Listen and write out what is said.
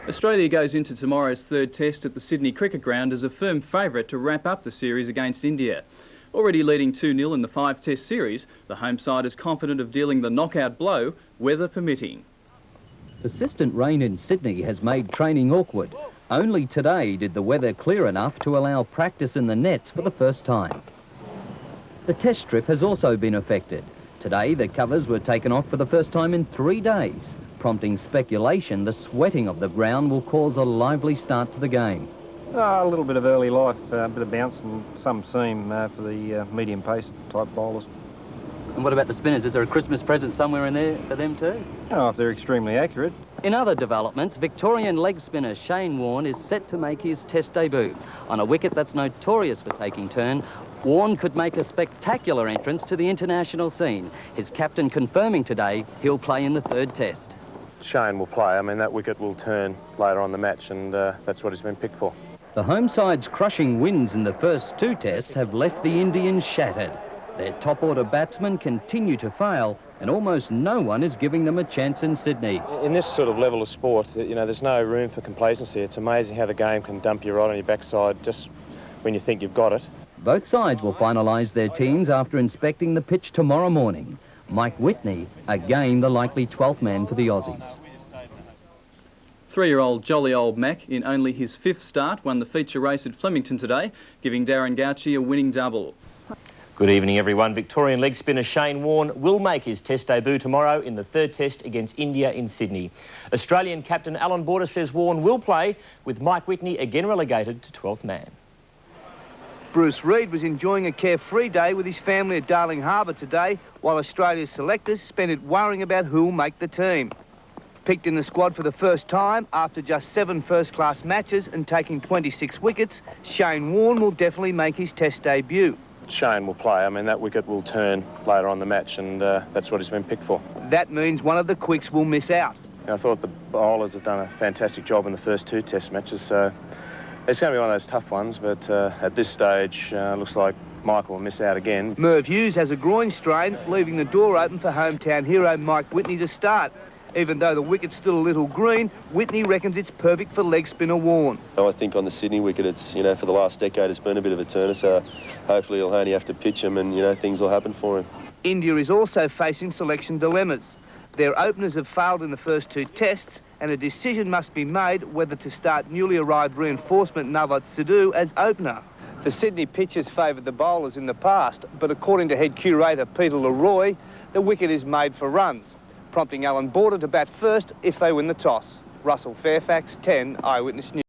Australia goes into tomorrow's third test at the Sydney Cricket Ground as a firm favourite to wrap up the series against India. Already leading 2-0 in the 5-test series, the home side is confident of dealing the knockout blow, weather permitting. Persistent rain in Sydney has made training awkward. Only today did the weather clear enough to allow practice in the nets for the first time. The test strip has also been affected. Today the covers were taken off for the first time in 3 days, prompting speculation the sweating of the ground will cause a lively start to the game. A little bit of early life, a bit of bounce and some seam for the medium pace type bowlers. And what about the spinners? Is there a Christmas present somewhere in there for them too? Oh, if they're extremely accurate. In other developments, Victorian leg spinner Shane Warne is set to make his test debut. On a wicket that's notorious for taking turn, Warne could make a spectacular entrance to the international scene. His captain confirming today he'll play in the third test. Shane will play. I mean, that wicket will turn later on the match, and that's what he's been picked for. The home side's crushing wins in the first 2 tests have left the Indians shattered. Their top-order batsmen continue to fail, and almost no one is giving them a chance in Sydney. In this sort of level of sport, you know, there's no room for complacency. It's amazing how the game can dump you right on your backside just when you think you've got it. Both sides will finalise their teams after inspecting the pitch tomorrow morning. Mike Whitney, again the likely 12th man for the Aussies. 3-year-old Jolly Old Mac, in only his 5th start, won the feature race at Flemington today, giving Darren Gauci a winning double. Good evening, everyone. Victorian leg spinner Shane Warne will make his test debut tomorrow in the third test against India in Sydney. Australian captain Alan Border says Warne will play, with Mike Whitney again relegated to 12th man. Bruce Reid was enjoying a carefree day with his family at Darling Harbour today, while Australia's selectors spent it worrying about who'll make the team. Picked in the squad for the first time after just 7 first-class matches and taking 26 wickets, Shane Warne will definitely make his test debut. Shane will play. I mean, that wicket will turn later on the match, and that's what he's been picked for. That means one of the quicks will miss out. I thought the bowlers have done a fantastic job in the first 2 test matches, so it's going to be one of those tough ones, but at this stage, looks like Michael will miss out again. Merv Hughes has a groin strain, leaving the door open for hometown hero Mike Whitney to start. Even though the wicket's still a little green, Whitney reckons it's perfect for leg spinner Warne. I think on the Sydney wicket, it's, you know, for the last decade, it's been a bit of a turner, so hopefully he'll only have to pitch him and, you know, things will happen for him. India is also facing selection dilemmas. Their openers have failed in the first 2 tests, and a decision must be made whether to start newly arrived reinforcement Navjot Sidhu as opener. The Sydney pitch has favoured the bowlers in the past, but according to head curator Peter Leroy, the wicket is made for runs, prompting Alan Border to bat first if they win the toss. Russell Fairfax, 10 Eyewitness News.